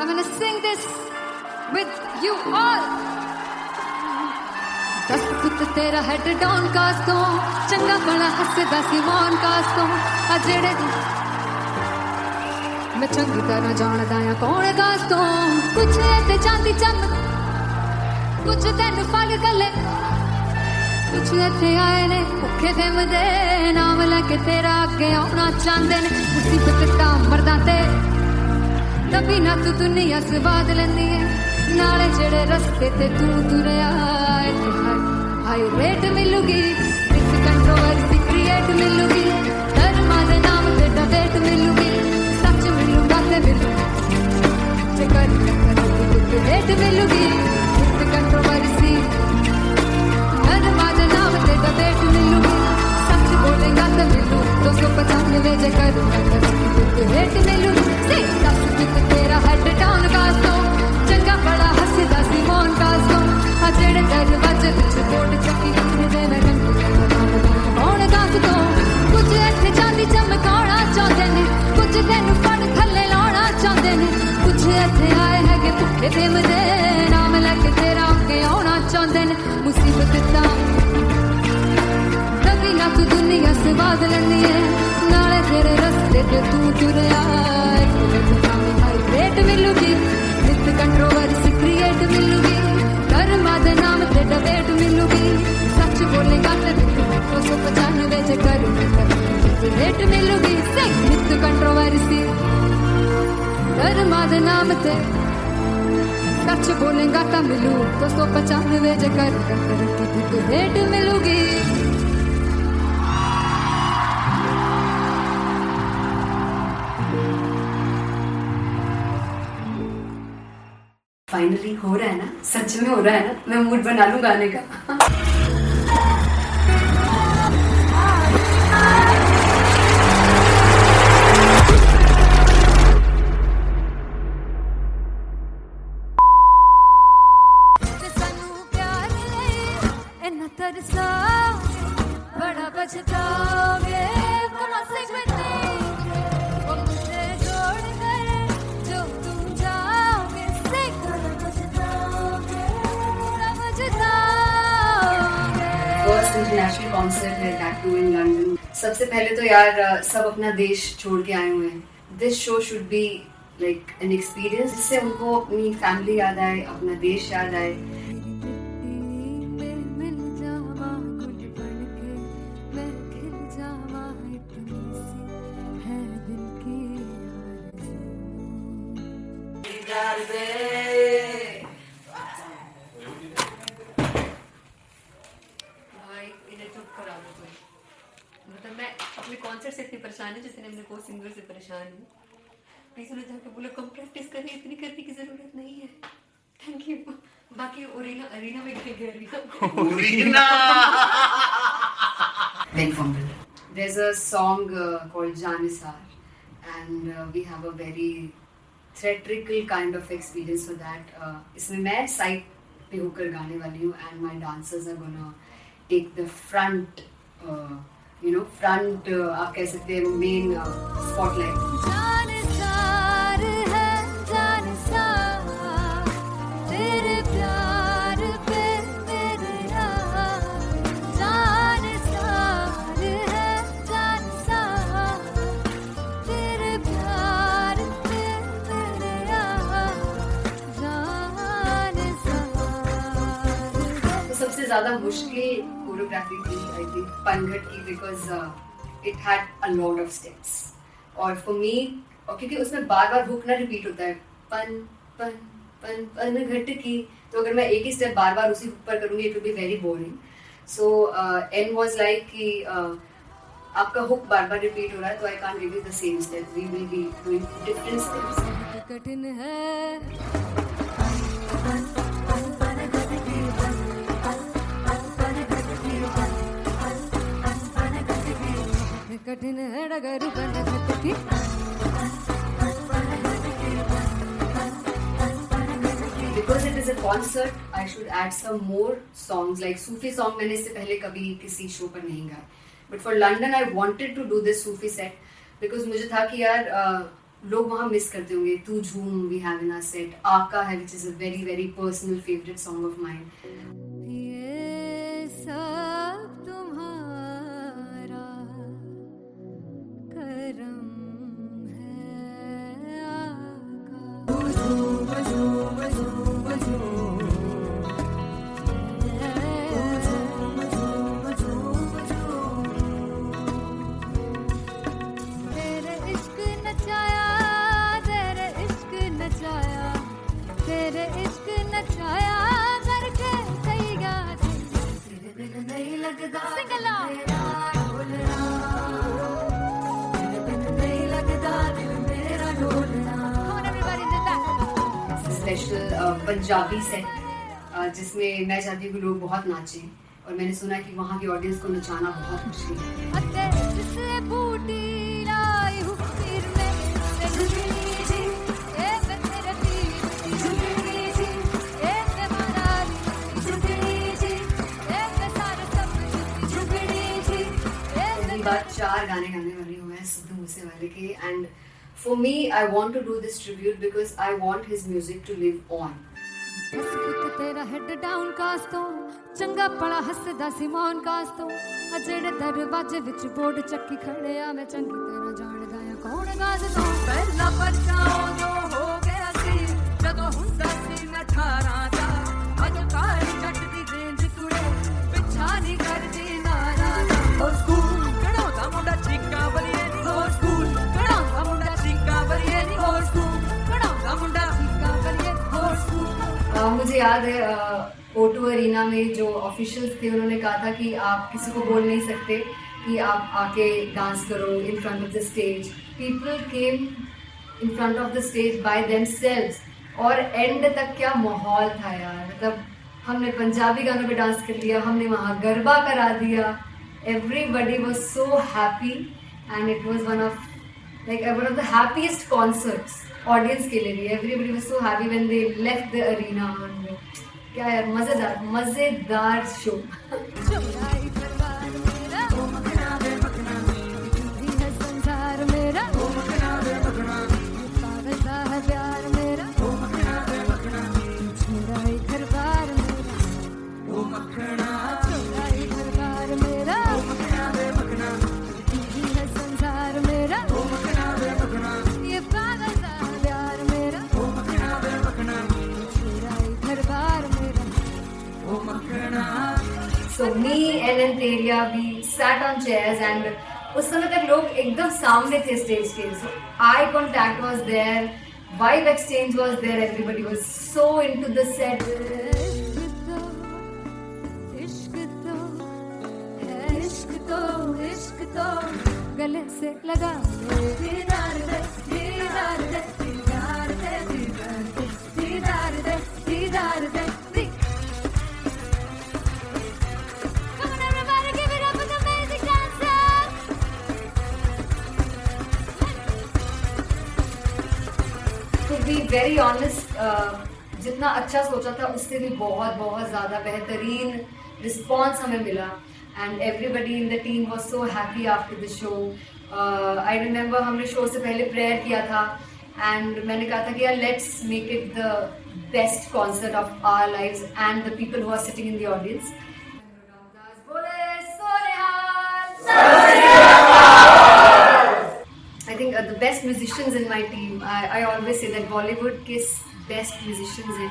I'm gonna sing this with you all. दस पुत तेरा हेड डाउन कास तो चंगा भला हसदा सी मौन कास तो आ जेड़े मैं चंगी तरह जानदा आ कौन कास तो कुछ ते चांदी चम कुछ तेन फल गले कुछ इत्थे आए ने भुखे फिमदे नाम लैके तेरा अगे आउणा चाहंदे ने मुसीबत दा मरदा ते तभी ना तू दुनिया स्वाद लैंदी है नाले जेड़े रस्ते ते तू तुरया हाई रेट मिलूगी विद कंट्रोवर्सी क्रिएट मिलूगी धर्मा दे नाम ते डिबेट मिलूगी सच मिलूगा ते मिलूगी जे कर रेट मिलूगी विद कंट्रोवर्सी धर्मा दे नाम ते डिबेट मिलूगी सच बोलेगा ते मिलू 295 जे कर रेट मिलूगी से दस कित तेरा हेड डाउन कास तो चंगा बड़ा हसदा सी मौन कास तो आ जेड़े दरवाजे विच बोर्ड चक्की दे मैं कौन कास तो कुछ इत्थे चांदी चमकाउणा चाहंदे ने कुछ तैनू फड़ थल्ले लाउणा चाहंदे ने कुछ इत्थे आए हैगे भुखे फिमदे नाम लैके तेरा अगे आउणा चाहंदे ने मुसीबत दा तभी ना तू दुनिया स्वाद लैंदी है नाले तेरे रस्ते ते तू तुरया रेट मिलूगी विद कंट्रोवर्सी क्रिएट मिलूगी धर्मा दे नाम ते डिबेट मिलूगी सच बोलेगा ते 295 जे कर रेट मिलूगी विद कंट्रोवर्सी धर्मा दे नाम ते सच बोलेगा ता मिलू 295 जे कर रेट मिलूगी फाइनली हो रहा है ना, सच में हो रहा है ना, मैं मूड बना लूं गाने का। बड़ा पछताओगे इंटरनेशनल कॉन्सर्ट है दैट टू इन लंदन। सबसे पहले तो यार सब अपना देश छोड़ के आए हुए हैं। This show should be like an experience जिससे उनको अपनी फैमिली याद आए, अपना देश याद आए। मतलब मैं अपने कॉन्सर्ट से इतनी परेशान हूँ जितने अपने को सिंगर से परेशान हूँ। प्लीज उन्हें जाके बोलो कम प्रैक्टिस करनी, इतनी करने की जरूरत नहीं है। Thank you. बाकी अरीना में arena Ben Fumble. There's a song called Janisar and we have a very theatrical kind of experience for that. इसमें मैं साइड पे होकर गाने वाली हूँ and my dancers are gonna take the front आप कह सकते हैं मेन स्पॉटलाइट। सबसे ज्यादा मुश्किल कोरियोग्राफी थी आई थिंक पनघट की, because it had a lot of steps और फॉर मी, और क्योंकि उसमें बार बार हुक ना रिपीट होता है पन पन पन पनघट की, तो अगर मैं एक ही स्टेप बार बार उसी हुक पर करूंगी it will be very boring. So an was like कि आपका हुक बार बार रिपीट हो रहा है तो I can't give you the same step, we will be doing different steps. कठिन है कठिन है डगर पनघट की। Because it is a concert, I should add some more songs like Sufi song. मैंने इससे पहले कभी किसी शो पर नहीं गाया, but for London I wanted to do this Sufi set because मुझे था कि यार लोग वहाँ मिस करते होंगे। Tu Jhoom we have in our set, आका है which is a very very personal favourite song of mine. ये सब तुम्हारा करम है तेरे इश्क नचाया, तेरे इश्क नचाया, तेरे इश्क नचाया करके सैया तेरे बिन नहीं लगदा सिंगला ढोलना, तेरे बिन नहीं लगदा दिल मेरा ढोलना। Come on everybody do that. Special Punjabi set जिसमें मैं चाहती हूँ कि लोग बहुत नाचें, और मैंने सुना कि वहाँ की ऑडियंस को नचाना बहुत मुश्किल है। अते जिससे बूटी लाई हूँ सिर में जुगली जी, ए मैं तेरे पीर जुगली जी, ए मैं मनाली जुगली जी, ए मैं सारे सब जुगली जी, ए पहली बार 4 गाने गाने वाले हुए हैं सिद्धू मूसेवाले के, and for me I want to do this tribute because I want his music to live on. बस पुत तेरा हेड डाउन कास तो चंगा पड़ा हसदा सिमोन कास तो अजेड़े दरवाजे विच बोर्ड चक्की खड़े आ मैं चंगी तेरा जानदा आ कौन गाज तो पहला बचाओ जो हो गया सी जदों हुंदा सी मैं 18 दा अज काली जट दी रेंज कुड़े पिछा नहीं करदी नारा दा हो स्कूल कढ़ाउंदा मुंडा चीका बलिए नी हो स्कूल कढ़ाउंदा मुंडा चीका बलिए नी हो स्कूल कढ़ाउंदा मुंडा चीका बलिए हो स्कूल। मुझे याद है O2 अरीना में जो ऑफिशियल्स थे उन्होंने कहा था कि आप किसी को बोल नहीं सकते कि आप आके डांस करो in front of the stage. People came in front of the stage by themselves, और एंड तक क्या माहौल था यार। मतलब हमने पंजाबी गानों पे डांस कर लिया, हमने वहाँ गरबा करा दिया, everybody was so happy and it was one of the happiest concerts audience के लिए भी। Everybody was so happy when they left the arena. क्या यार, मजेदार शो। चौराई दरबार मेरा ओ मखना दे मखना दी है संसार मेरा ओ मखना दे मखना पागल सा है प्यार मेरा ओ मखना दे मखना चौराई दरबार मेरा ओ मखना चौराई दरबार मेरा ओ मखना दे मखना दी है संसार मेरा ओ मखना दे मखना ये पागल सा है प्यार मेरा ओ मखना दे मखना चौराई दरबार मेरा। ओ मखना। So me and Anteria, we sat on chairs and उस समय तक लोग एकदम सामने थे स्टेज के, so eye contact was there, vibe exchange was there, everybody was so into the set. इश्क तो गले से लगा दीदार दे दीदार दे दीदार दे दीदार दे दीदार दे। Come on everybody, give it up for the amazing dancers. To be very honest, जितना अच्छा सोचा था उससे भी बहुत बहुत ज़्यादा बेहतरीन रिस्पॉन्स हमें मिला, and everybody in the team was so happy after the show. I remember हमने शो से पहले प्रेयर किया था, एंड मैंने कहा था कि यार let's make it the best concert of our lives and the people who are sitting in the audience. I think the best musicians in my team, I always say that Bollywood के best musicians हैं,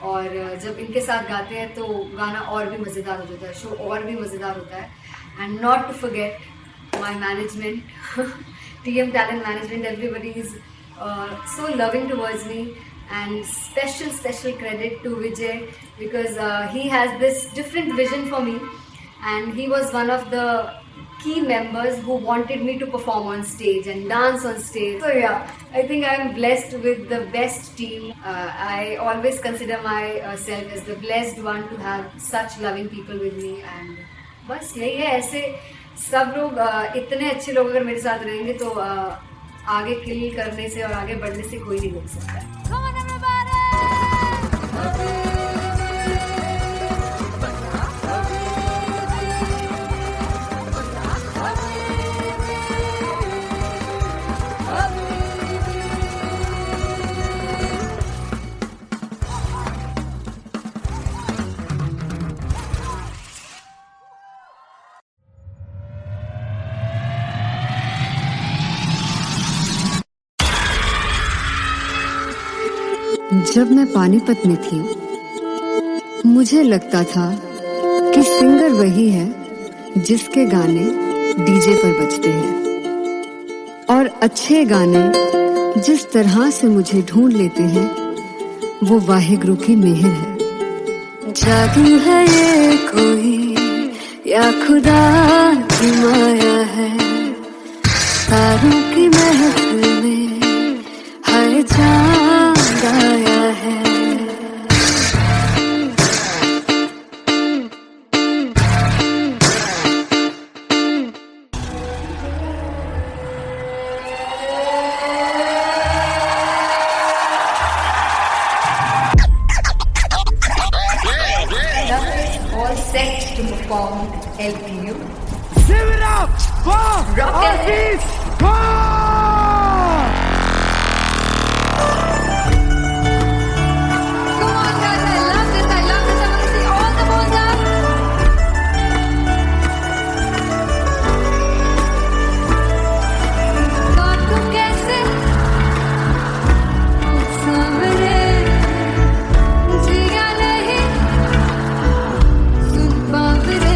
और जब इनके साथ गाते हैं तो गाना और भी मज़ेदार हो जाता है, शो और भी मज़ेदार होता है। And not to forget my management, TM Talent Management, everybody is so loving towards me, and special credit to Vijay because he has this different vision for me, and he was one of the key members who wanted me to perform on stage and dance on stage. So yeah, I think I'm blessed with the best team. I always consider myself as the blessed one to have such loving people with me, and बस यही है। ऐसे सब लोग इतने अच्छे लोग अगर मेरे साथ रहेंगे तो आगे किल करने से और आगे बढ़ने से कोई नहीं रोक सकता है। Come on everybody! जब मैं पानीपत में थी, मुझे लगता था कि सिंगर वही है जिसके गाने डीजे पर बजते हैं, और अच्छे गाने जिस तरह से मुझे ढूंढ लेते हैं वो वाहिगुरु की मेहर है। जादू है ये कोई या खुदा की माया है, तारों की महफिल में हर चांद आया है। All set to perform LPU. Give it up for Rock and Artist Paul! Come on guys, I love this, I want to see all the balls up. God तू कैसे सावरे जिया नहीं सुन बावरे।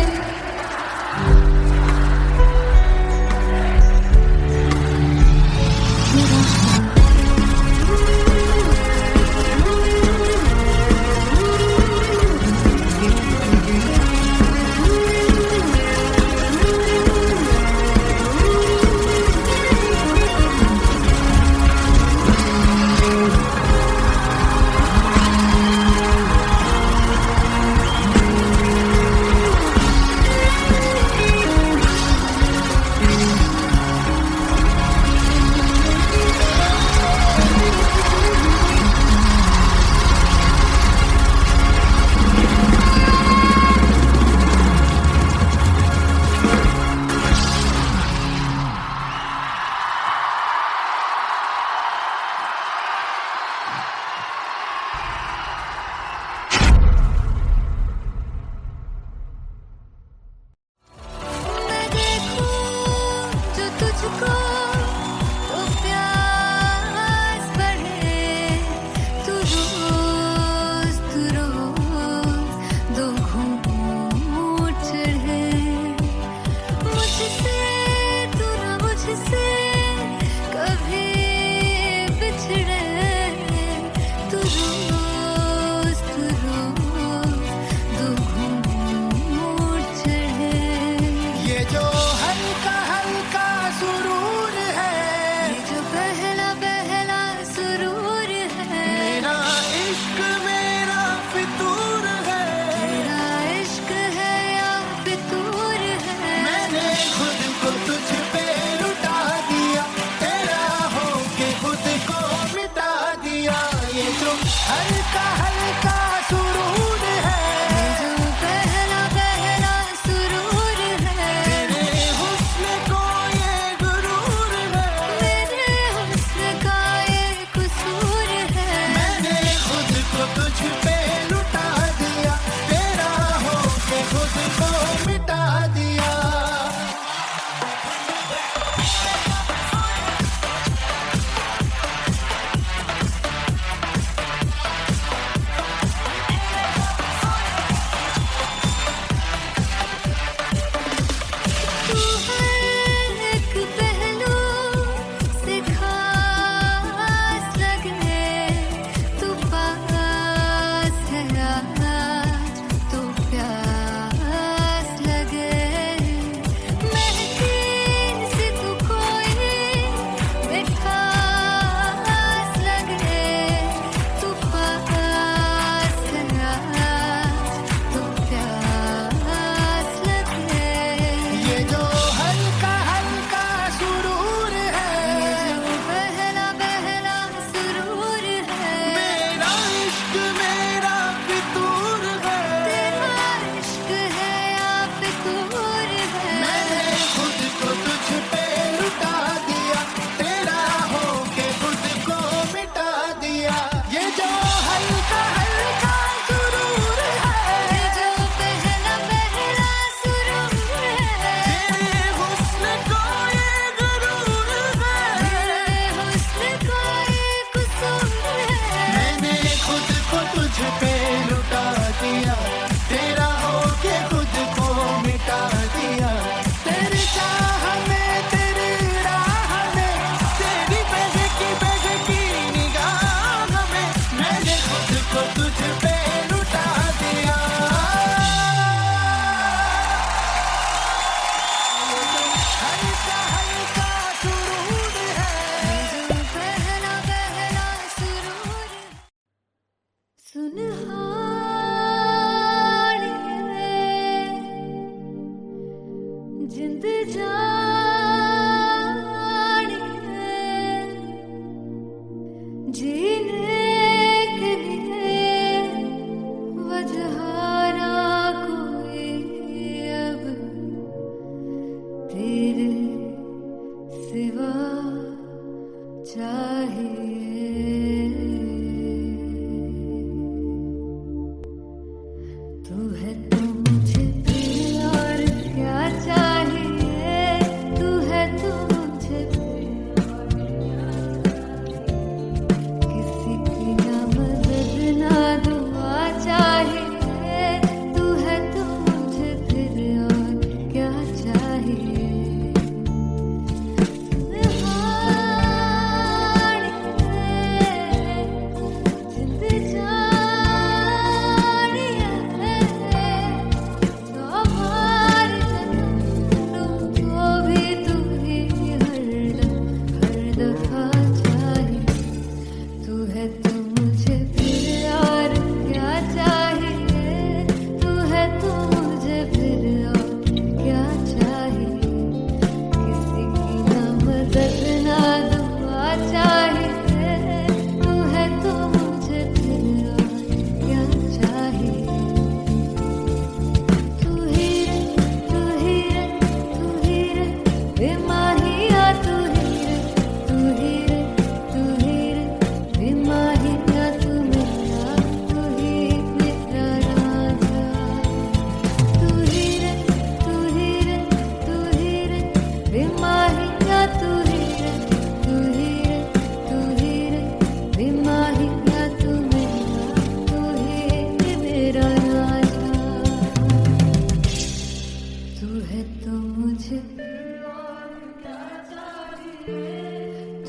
मैं देखूं जो तुझको तो प्यास बढ़े, तू रोज दो घूंट चढ़े। मुझसे तू ना मुझसे कभी बिछड़े, तू रोज दो घूंट चढ़े। ये जो हल्का हल्का सुरूर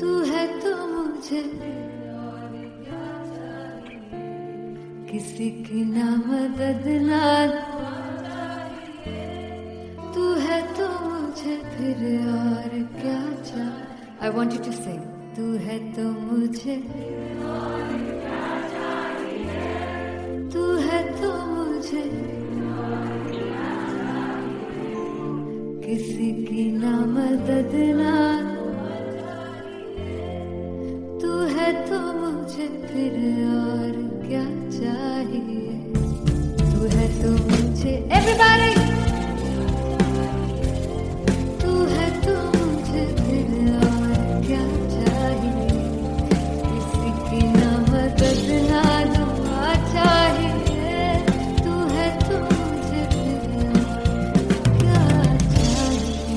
तू है तो मुझे किसी की ना मदद ना, तू है तो मुझे फिर और क्या चाहिए। I want you to sing. तू है तो मुझे, तू है तो मुझे किसी की ना मदद ना, तू है तो मुझे फिर और क्या चाहिए। तू है तो मुझे everybody, तू है तो मुझे फिर और क्या चाहिए। किसी की ना मदद ना दुआ चाहिए। तू है तो मुझे फिर और क्या चाहिए।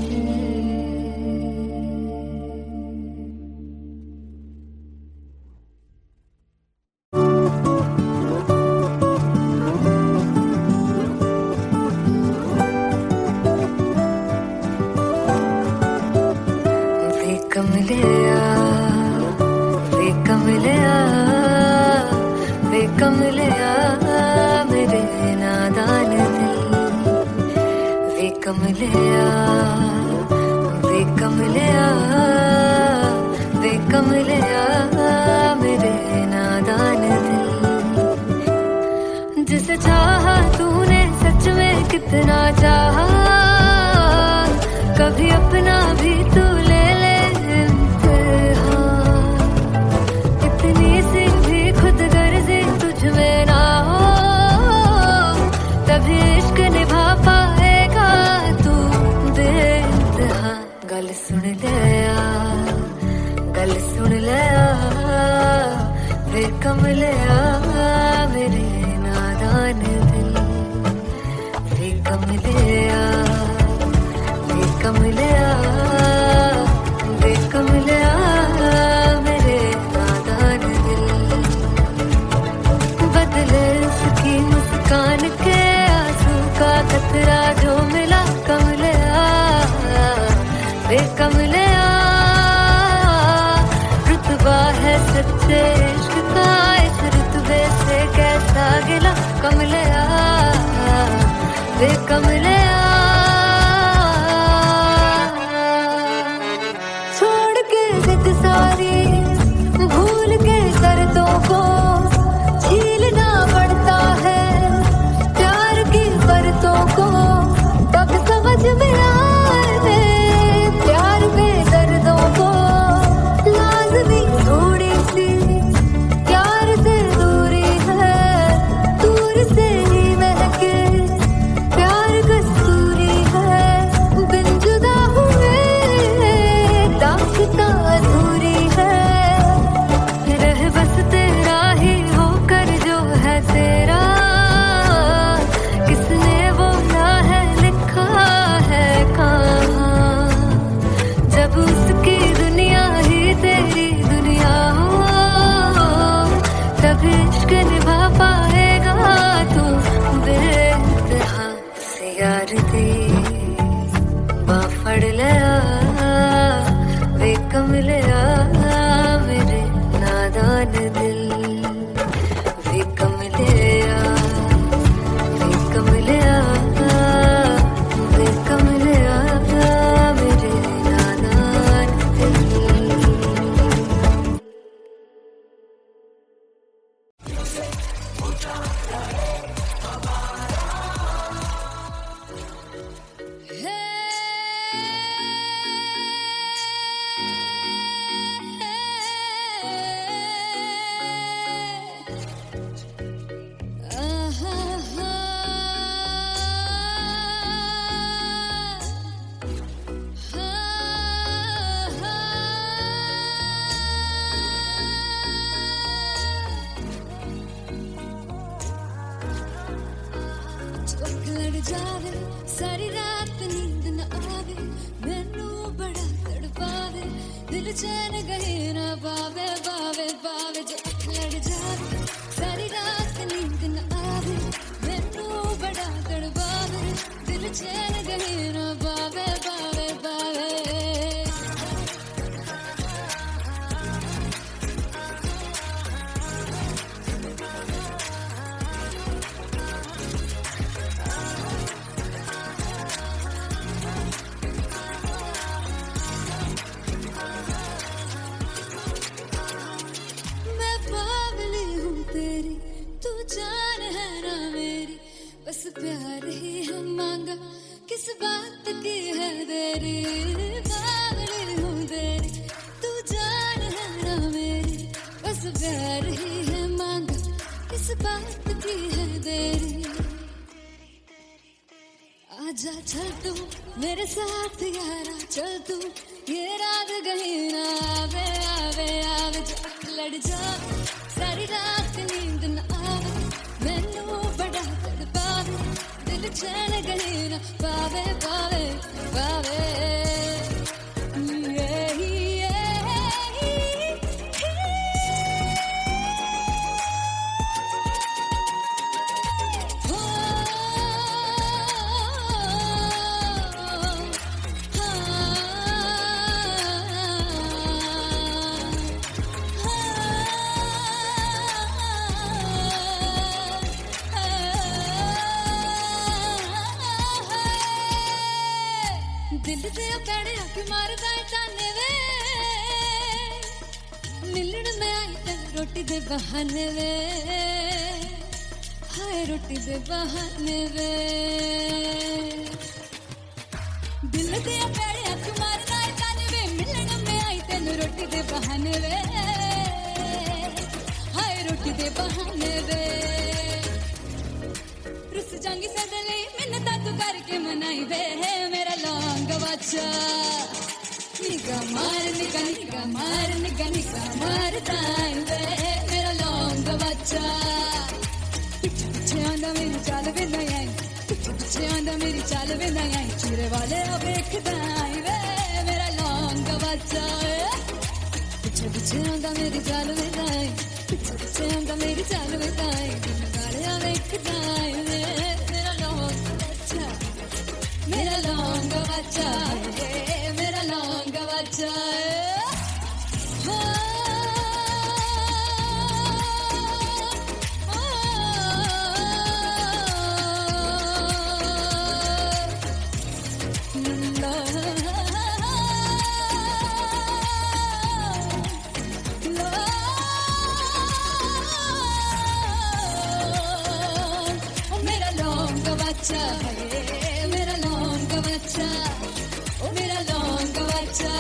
वे कमलिया, वे कमलिया, वे कमलिया मेरे नादान दिल। वे कमलिया, वे कमलिया, वे कमलिया मेरे नादान दिल। जिसे चाहा तूने सच में कितना चाहा, कभी अपना भी तू ले ले इम्तिहान। इतनी सी भी खुद गर्जी तुझ में ना हो, तभी इश्क निभा पाएगा तू बेइंतहा। गल सुन ले आ, गल सुन ले आ, वे कमलिया मेरे नादान दिल। वे कमलिया, वे कमलिया, वे कमलिया मेरे नादान दिल। बदले उसकी मुस्कान के आंसू का कतरा जो मिला कमलिया। वे कमलिया, रुतबा है सच्चे इश्क का, इस रुतबे से कैसा गिला कमलिया। वे कमलिया, छोड़ के जिद सारी, भूल के शर्तों को छीलना पड़ता है। प्यार की परतों को तब समझ में आए, प्यार में दर्दों को लाज़मी थोड़ी सी प्यार से दूरी है। दूर से ही महके प्यार कस्तूरी है, बिन जुदा हुए दास्तां अधूरी है। रह बस तेरा ही होकर जो है तेरा, किसने वो ना है लिखा है कहाँ। जब उसकी दुनिया ही तेरी दुनिया हो, तब इश्क निभा पाएगा तू बेइंतहा। से यार दी बाफड़ लिया, वे कमलिया मेरे नादान दिल। वे कमलिया, वे कमलिया, वे कमलिया मेरे नादान दिल। लड़ जावे सारी रात नींद न आवे, मैनू बड़ा तड़पावे, दिल चैन गहे ना पावे पावे पावे। जो लड़ जावे सारी रात नींद न आवे, मैनू बड़ा तड़पावे, दिल चैन गहे ना पावे पावे पावे। मेरे साथ यारा चल तू ये रात गई ना आवे आवे आवे जब लड़ जा सारी रात नींद न आवे मैनू बड़ा तड़पावे दिल चैन गई ना पावे पावे पावे दिल दे पैड़े आके मारदा है ताने वे मिलन में आई तेन रोटी दे बहाने वे हाय रोटी दे बहाने वे दिल दे पैड़े आके मारदा है ताने वे मिलन में आई तेन रोटी दे बहाने वे हाय रोटी दे बहाने वे रुस जांगी सदले मिन्नता तू करके मनाई वे मेरा लौंग बच्चा निगा मार ताई वे मेरा लौंग बच्चा पीछे पीछे आंदा मेरी चाल वे नहीं आई पीछे पीछे आंदा मेरी चाल वे नहीं आई चूरे वाले अब देखदा आई वे मेरा लौंग बच्चा पीछे पीछे आंदा मेरी चाल वे नहीं आई पीछे पीछे आंदा मेरी चाल वे नहीं आई चूरे वाले अब देखदा आई वे मेरा लौंग बच्चा मेरा लौंग बच्चा मेरा लौंग बच्चा मेरा लौंग बच्चा मेरा लौंग बच्चा ओ मेरा लौंग बच्चा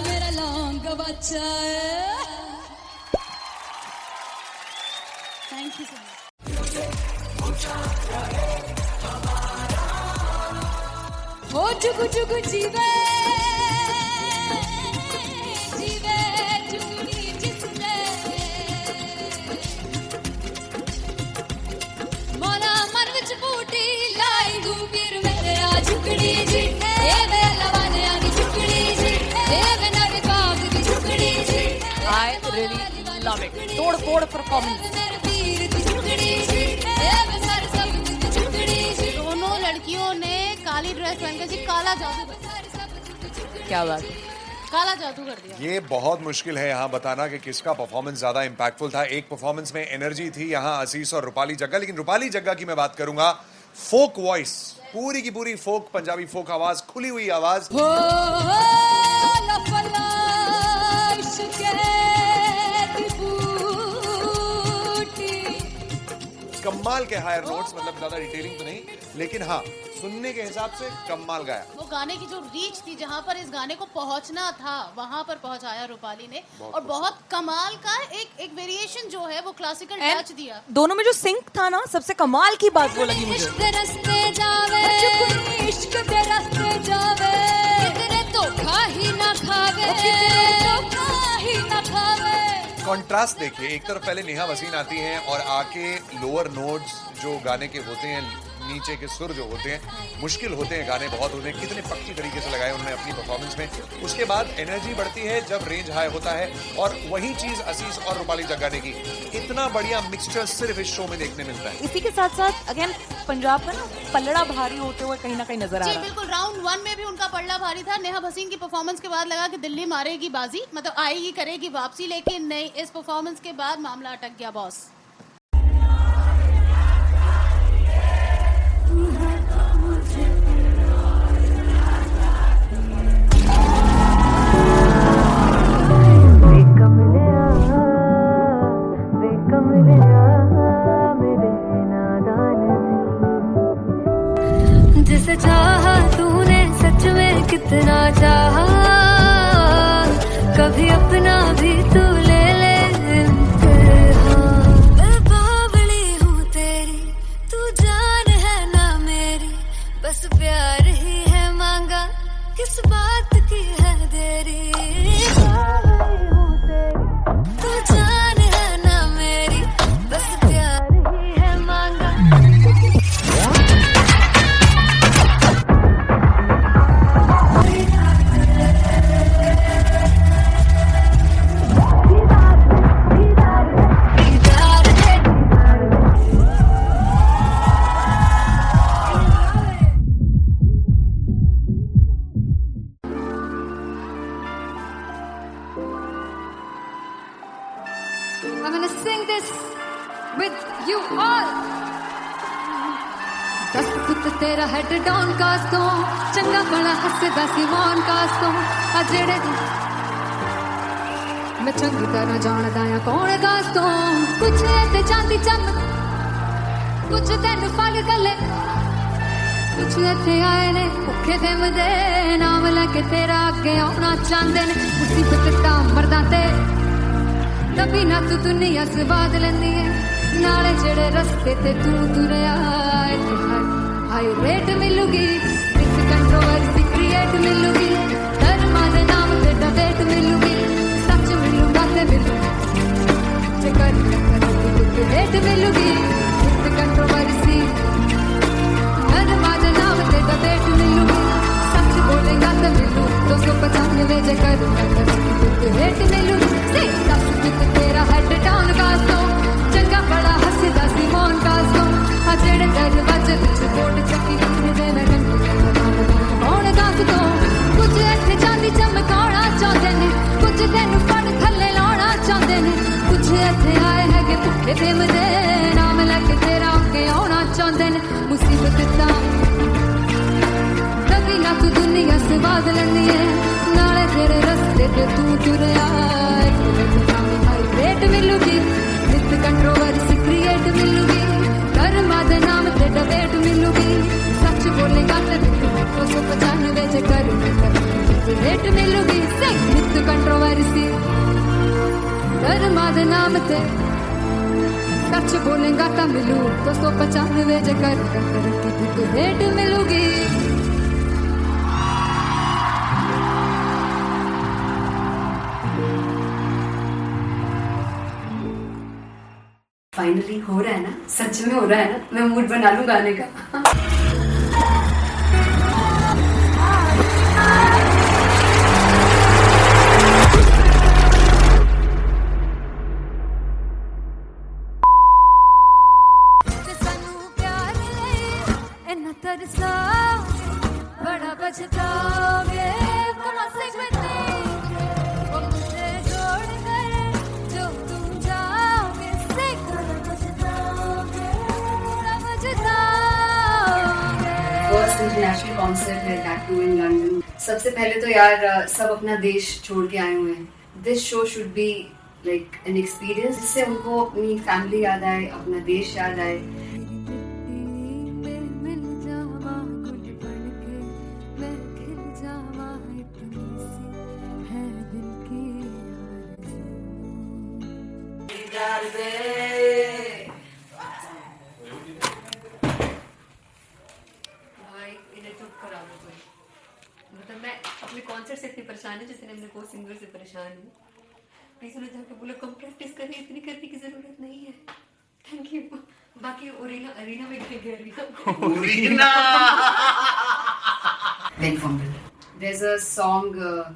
मेरा लौंग बच्चा थैंक यू सो मच हो जुगु जुगु जीवे जीवे जुगनी जिसने मोना मन विच बूटी लाई गुबीर मेरे आ झुकड़ी जी ए वे लवाने आगी झुकड़ी जी ए वे नवी बाग की झुकड़ी जी I really love it. तोड़-फोड़ performance. मेरे वीर की झुकड़ी जी ए वे सर सब की झुकड़ी जी दोनों लड़कियों ने काली ड्रेस पहनकर जी काला जादू क्या बात है। काला जादू कर दिया। ये बहुत मुश्किल है यहाँ बताना कि किसका परफॉर्मेंस ज्यादा इम्पैक्टफुल था। एक परफॉर्मेंस में एनर्जी थी यहाँ असीस और रूपाली जग्गा, लेकिन रूपाली जग्गा की मैं बात करूंगा फोक वॉइस, पूरी की पूरी फोक, पंजाबी फोक आवाज, खुली हुई आवाज। हो लफला इश्क़े दी बूटी कमाल के हायर नोट्स, मतलब ज्यादा डिटेलिंग तो नहीं, लेकिन हाँ सुनने के हिसाब से कमाल गाया। वो गाने की जो रीच थी, जहाँ पर इस गाने को पहुंचना था वहां पर पहुंचाया रूपाली ने, और बहुत कमाल का एक वेरिएशन जो है वो क्लासिकल टच दिया। दोनों में जो सिंक था ना, सबसे कमाल की बात वो लगी मुझे। इश्क रस्ते जावे इश्क दे रस्ते जावे कितने धोखा ही ना खावे धोखा ही ना खावे। कॉन्ट्रास्ट देखिए, एक तरफ पहले नेहा वसीन आती हैं और आके लोअर नोट्स जो गाने के होते हैं, नीचे के सुर जो होते हैं, मुश्किल होते हैं, गाने बहुत होते हैं, कितने पक्की तरीके से लगाए उन्होंने अपनी परफॉर्मेंस में। उसके बाद एनर्जी बढ़ती है जब रेंज हाई होता है, और वही चीज असीस और रूपाली जग्गा ने की। इतना बढ़िया मिक्सचर सिर्फ इस शो में देखने मिलता है। इसी के साथ साथ अगेन पंजाब का ना पल्लड़ा भारी होते हुए कहीं ना कहीं नजर आ जी रहा है। बिल्कुल, राउंड 1 में भी उनका पल्ला भारी था। नेहा भसीन की परफॉर्मेंस के बाद लगा कि दिल्ली मारेगी बाजी, मतलब आएगी करेगी वापसी, लेकिन नहीं, इस परफॉर्मेंस के बाद मामला अटक गया बॉस। जिसे चाहा तूने सच में कितना चाहा, कभी अपना भी तू ले ले इम्तिहान। I'm gonna sing this with you all. दस पुत तेरा हेड डाउन कास तो चंगा बड़ा हसदा सी मौन कास तो आ जेड़े मैं चंगी तरह जानदा आ कौन कास तो कुछ ते चांदी चम कुछ तेन फल गले कुछ इत्थे आए ने भुखे फिमदे नाम लैके तेरा अगे आउणा चाहंदे ने मुसीबत तां मरदा ते तभी ना तू दुनिया स्वाद लैंदी है नाले जेड़े रस्ते ते तू तुरया हाई रेट मिलूगी विद कंट्रोवर्सी क्रिएट मिलूगी धर्मा दे नाम ते डिबेट मिलूगी सच मिलूगा ते मिलूगी जे कर रेट मिलूगी विद कंट्रोवर्सी धर्मा दे नाम ते डिबेट मिलूगी सच बोलेगा ते मिलू 295 जे कर रेट मिलूगी से दस विद तेरा हेड डाउन कास तो चंगा बड़ा हसदा सी मौन कास तो आ जेड़े दरवाजे विच बोर्ड चक्की लिखदे मैं कौन कास तो कुछ इत्थे चांदी चमकाउणा चाहंदे ने कुछ तैनू फड़ थल्ले लाउणा चाहंदे ने कुछ इत्थे आए हैगे भुखे फिमदे नाम लैके तेरा अगे आउणा चाहंदे ने मुसीबत तां कभी ना तू दुनिया स्वाद लैंदी है नाले तेरे रस्ते ते तू तुरया रेट मिलूगी विद कंट्रोवर्सी क्रिएट मिलूगी कर्मा दे नाम ते डिबेट मिलूगी सच बोलेगा ते 295 जे कर रेट मिलूगी से विद कंट्रोवर्सी कर्मा दे नाम ते सच बोलेगा ता मिलू 295 जे कर रेट मिलूगी फाइनली हो रहा है ना, सच में हो रहा है ना, मैं मूड बना लूं गाने का। बड़ा बचताओगे फर्स्ट इंटरनेशनल कॉन्सर्ट है दैट टू इन लंदन। सबसे पहले तो यार सब अपना देश छोड़ के आए हुए हैं। This show should be like an experience जिससे उनको अपनी फैमिली याद आए, अपना देश याद आए। मतलब मैं अपने कॉन्सर्ट से इतनी परेशान हूँ जितने अपने को सिंगर से परेशान हूँ। प्लीज उन्हें जाके बोलो कम प्रैक्टिस करें, इतनी करने की जरूरत नहीं है। Thank you. बाकी अरीना में गए arena Big fumble. There's a song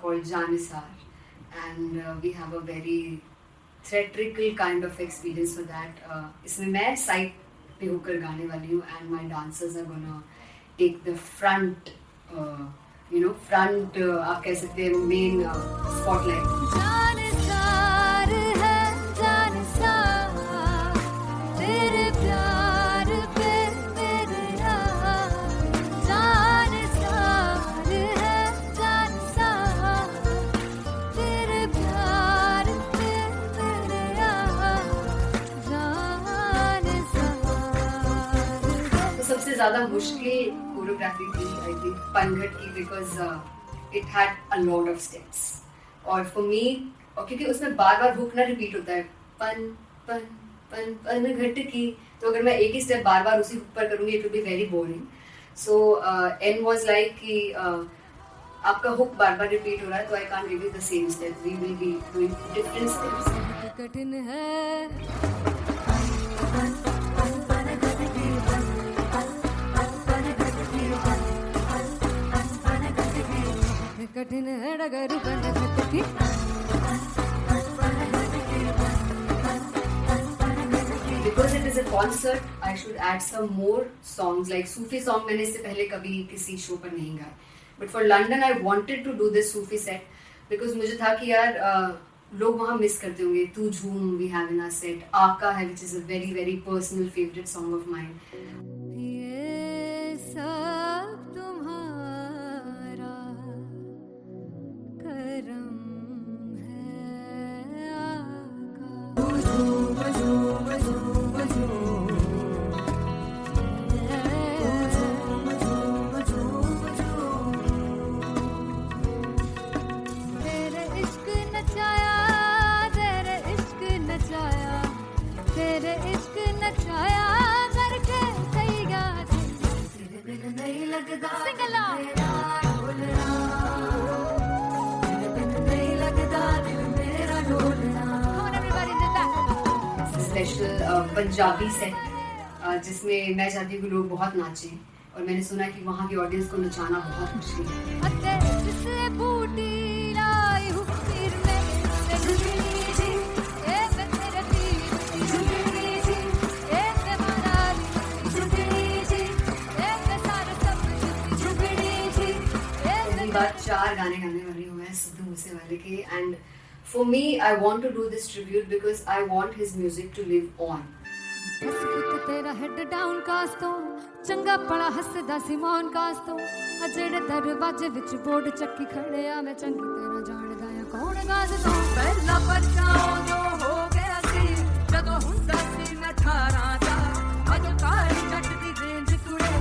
called Janisar and we have a very theatrical kind of experience for that. इसमें मैं साइड पे होकर गाने वाली हूँ and my dancers are gonna take the front आप कह सकते हैं मेन स्पॉटलाइट। सबसे ज्यादा मुश्किल कोरियोग्राफी थी आई थिंक पनघट की, because it had a lot of steps और फॉर मी, और क्योंकि उसमें बार बार हुक ना रिपीट होता है पन पन पन पनघट की, तो अगर मैं एक ही स्टेप बार बार उसी हुक पर करूंगी it will be very boring. So an was like कि आपका हुक बार बार रिपीट हो रहा है तो I can't give you the same step, we will be doing different steps. कठिन है कठिन है डगर पनघट की। Because it is a concert, I should add some more songs like Sufi song. मैंने इससे पहले कभी किसी शो पर नहीं गाया, but for London I wanted to do this Sufi set because मुझे था कि यार लोग वहाँ मिस करते होंगे. Tu Jhoom we have in our set. आका है which is a very very personal favorite song of mine. ये सब तुम्हारा करम है आका. तेरे इश्क नचाया, तेरे इश्क नचाया, तेरे इश्क नचाया करके कईया तेरे बिन नहीं लगदा. Sing along. तेरे बिन नहीं लगदा दिल मेरा डोलना. Come on everybody, do that. Special Punjabi set जिसमें मैं चाहती हूँ कि लोग बहुत नाचें, और मैंने सुना कि वहाँ की ऑडियंस को नचाना बहुत मुश्किल है. अते जिससे बूटी लाई हूँ फिर मैं झुकनी जी, ए मैं तेरे पीर की झुकनी जी, ए मैं मनाली झुकनी जी, ए मैं सारे सब की झुकनी जी, ए पहली बार 4 गाने गाने वाले हुए हैं सिद्धू मूसेवाले के. And for me I want to do this tribute because I want his music to live on. बस पुत तेरा हेड डाउन कास तो चंगा पड़ा हसदा सिमोन कास तो अजड़े दरवाजे विच बोर्ड चक्की खड़े आ मैं चंगी तेरा जानदा आ कौन गास तो. ਪਹਿਲਾ ਬੱਚਾ ਉਦੋਂ ਹੋ ਗਿਆ ਸੀ ਜਦੋਂ ਹੁੰਦਾ ਸੀ ਮੈਂ 18 ਦਾ ਅਜੋ ਕਾਲੀ ਜੱਟ ਦੀ ਰੇਂਜ ਕੁੜੇ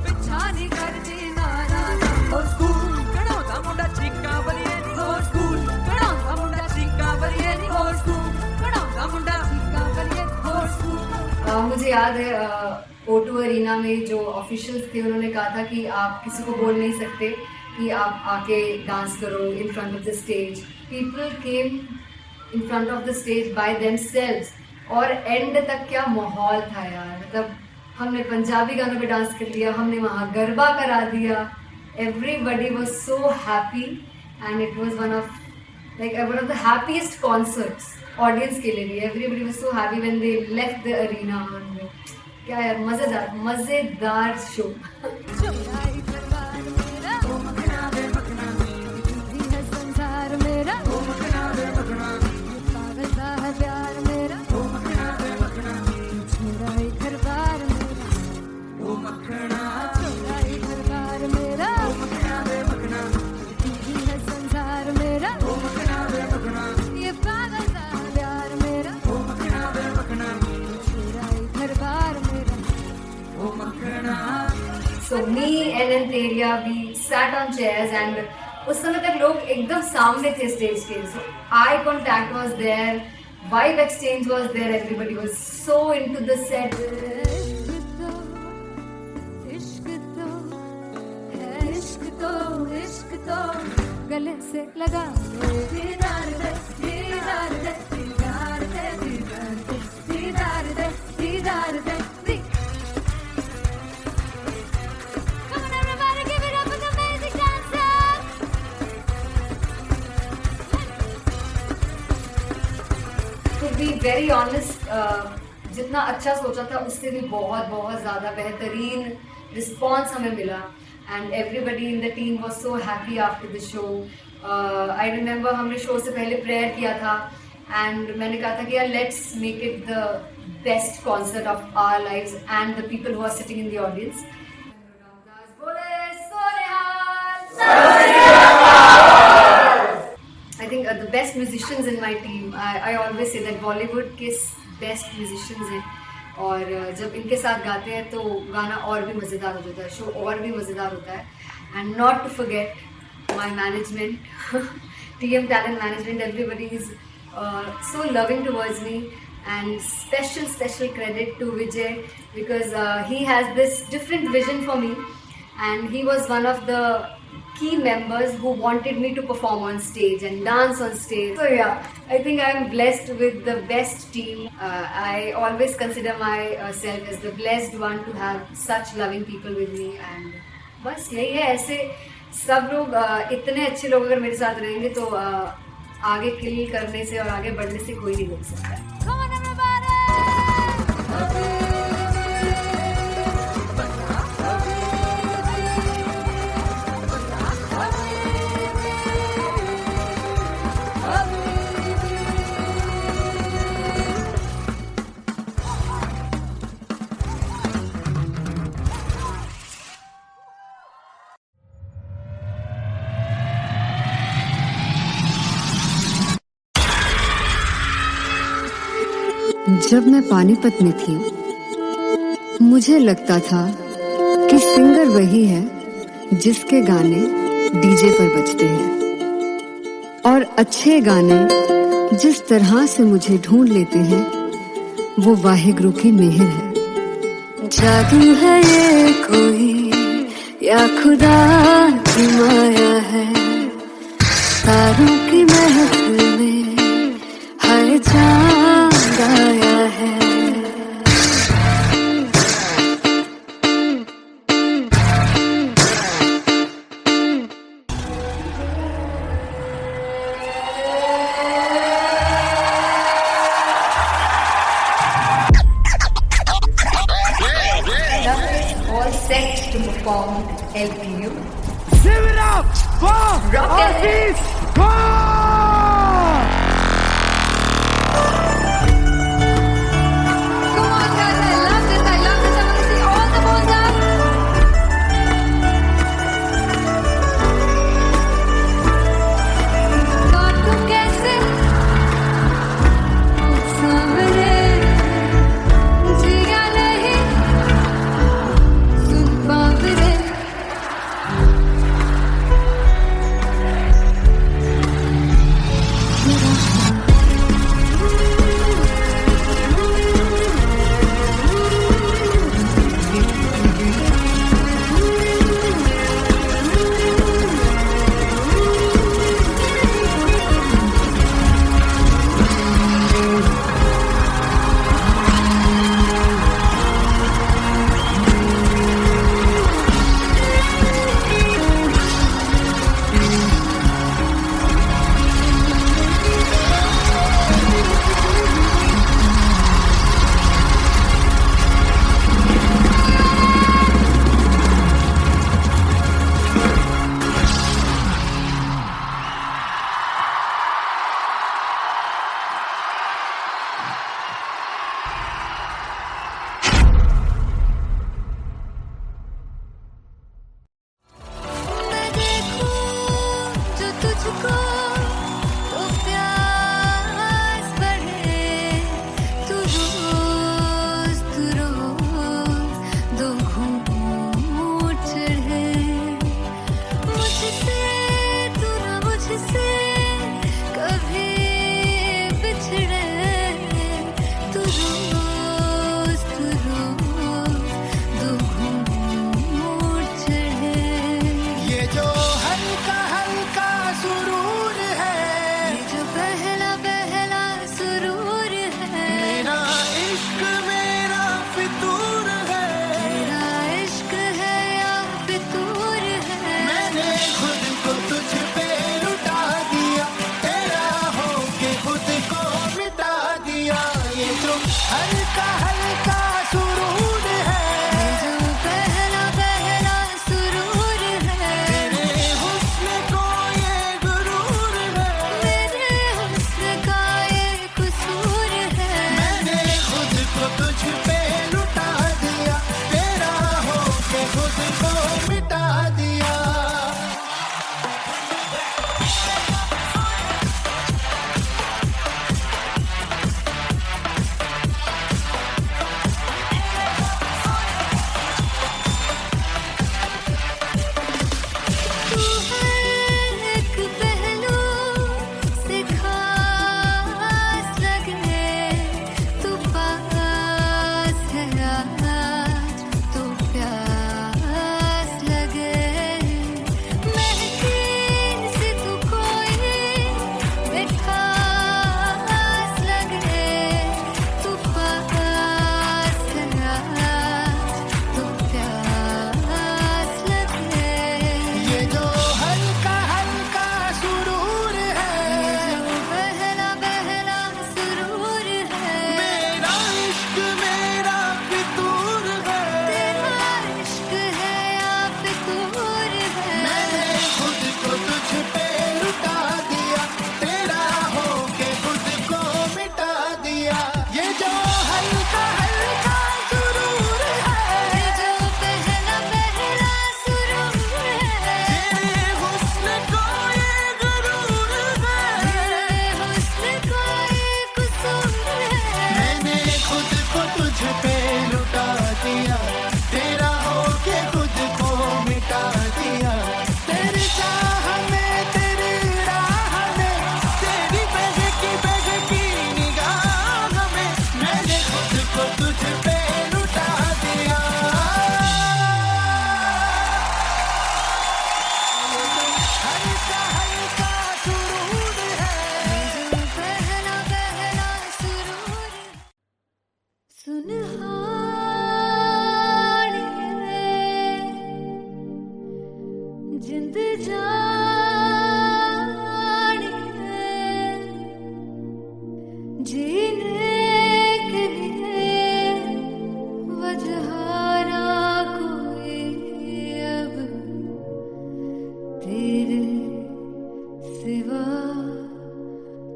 ਪਿੱਛਾ ਨਹੀਂ ਕਰਦੀ ਨਾਰਾ ਦਾ ਹੋ ਸਕੂਲ ਕਢਾਉਂਦਾ ਮੁੰਡਾ ਚੀਕਾਂ ਬਲੀਏ ਨੀ ਹੋ ਸਕੂਲ ਕਢਾਉਂਦਾ ਮੁੰਡਾ ਚੀਕਾਂ ਬਲੀਏ ਨੀ ਹੋ ਸਕੂਲ ਕਢਾਉਂਦਾ ਮੁੰਡਾ ਚੀਕਾਂ ਬਲੀਏ ਹੋ ਸਕੂਲ. मुझे याद है O2 अरीना में जो ऑफिशियल्स थे उन्होंने कहा था कि आप किसी को बोल नहीं सकते कि आप आके डांस करो in front of the stage. People came in front of the stage by themselves. और एंड तक क्या माहौल था यार. मतलब हमने पंजाबी गानों पे डांस कर लिया, हमने वहाँ गरबा करा दिया. Everybody was so happy and it was one of the happiest concerts audience के लिए भी. Everybody was so happy when they left the arena. क्या यार मजेदार शो. चुराई करवार मेरा ओ मखना वे मखना दी है संसार मेरा ओ मखना वे मखना पागल सा है प्यार मेरा ओ मखना वे मखना चुराई करवार मेरा ओ मखना चुराई करवार मेरा ओ मखना वे मखना दी है संसार मेरा ओ मखना वे मखना ये पागल सा है प्यार मेरा ओ मखना वे मखना चुराई करवार मेरा. So me and Anteria, we sat on chairs and उस समय तक लोग एकदम सामने थे स्टेज के. So eye contact was there, vibe exchange was there, everybody was so into the set. इश्क तो है इश्क तो इश्क तो गले से लगा दीदार दे दीदार दे दीदार दे दीदार दे दीदार दे दीदार दे. Come on everybody, give it up for the amazing dancers. To be very honest, जितना अच्छा सोचा था उससे भी बहुत बहुत ज़्यादा बेहतरीन रिस्पॉन्स हमें मिला. And everybody in the team was so happy after the show. I remember हमने शो से पहले प्रेयर किया था एंड मैंने कहा था कि यार let's make it the best concert of our lives and the people who are sitting in the audience. I think the best musicians in my team, I always say that Bollywood के best musicians हैं. और जब इनके साथ गाते हैं तो गाना और भी मज़ेदार हो जाता है, शो और भी मज़ेदार होता है. And not to forget my management, TM Talent Management, everybody is so loving towards me. And special credit to Vijay because he has this different vision for me. And he was one of the key members who wanted me to perform on stage and dance on stage. So yeah, I think I'm blessed with the best team. I always consider myself as the blessed one to have such loving people with me. And बस यही है. ऐसे सब लोग इतने अच्छे लोग अगर मेरे साथ रहेंगे तो आगे किल करने से और आगे बढ़ने से कोई नहीं रोक सकता. Come on everybody! जब मैं पानीपत में थी, मुझे लगता था कि सिंगर वही है जिसके गाने डीजे पर बजते हैं, और अच्छे गाने जिस तरह से मुझे ढूंढ लेते हैं वो वाहिगुरु की मेहर है। जादू है ये कोई या खुदा की माया है, तारों की महफिल में हर चांद आया है। All set to perform LPU. Give it up for Artist Bob! Come on guys, I love this, I love this. I want to see all the balls up. काटूं कैसे सामने जिया नहीं सुन पावरे।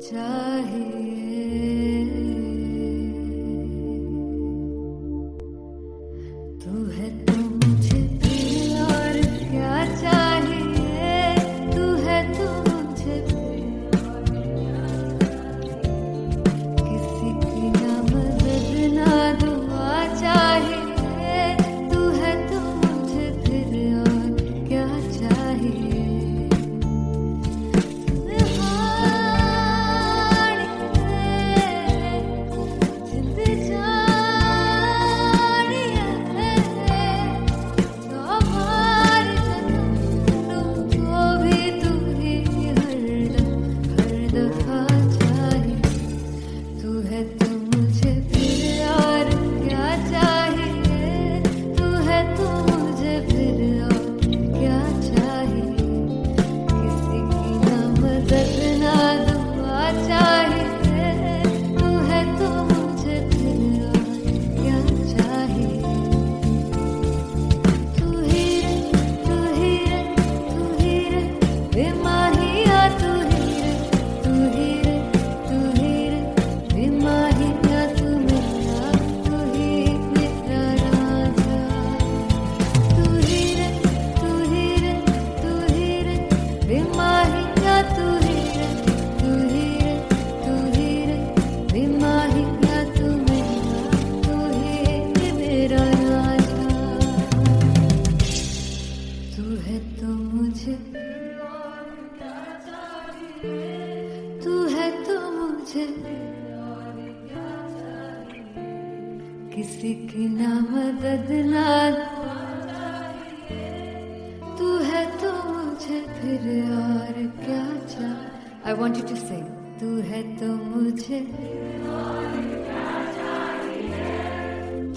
चाहिए तू है तो मुझे फिर और क्या चाहिए तू है तो मुझे फिर किसी की ना मदद ना दुआ चाहिए तू है तो मुझे फिर और क्या चाहिए किसी की ना मदद ना तू है तो मुझे फिर और क्या चाहिए I want you to sing तू है तो मुझे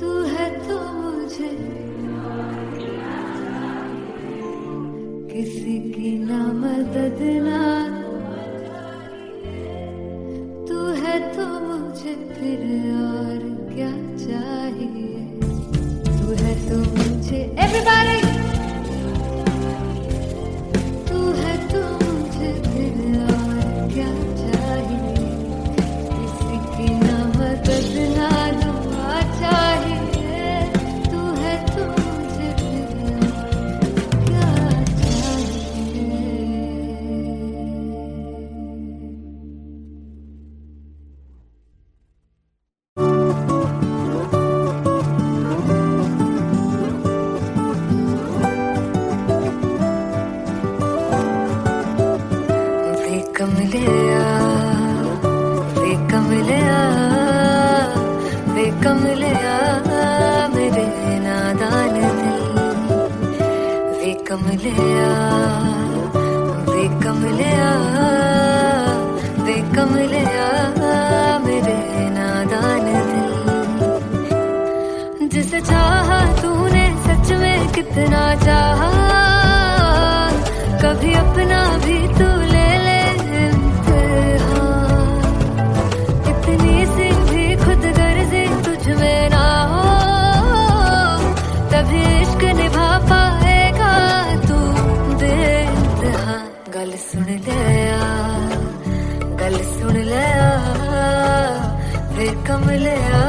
तू है तो मुझे किसी की ना मदद ना तू है तो मुझे फिर और क्या चाहिए तू है तो मुझे everybody तू है तो मुझे फिर और क्या चाहिए किसी की ना मदद ना दुआ चाहिए तू है तो मुझे फिर और क्या चाहिए वे कमलिया मेरे नादान दिल वे कमलिया मेरे नादान दिल जिसे चाहा तूने सच में कितना चाहा कभी अपना भी तू ले ले इम्तिहान इतनी सी भी खुद गर्जी तुझ में ना हो तभी इश्क निभा पाएगा तू बेइंतहा गल सुन ले आ वे कमलिया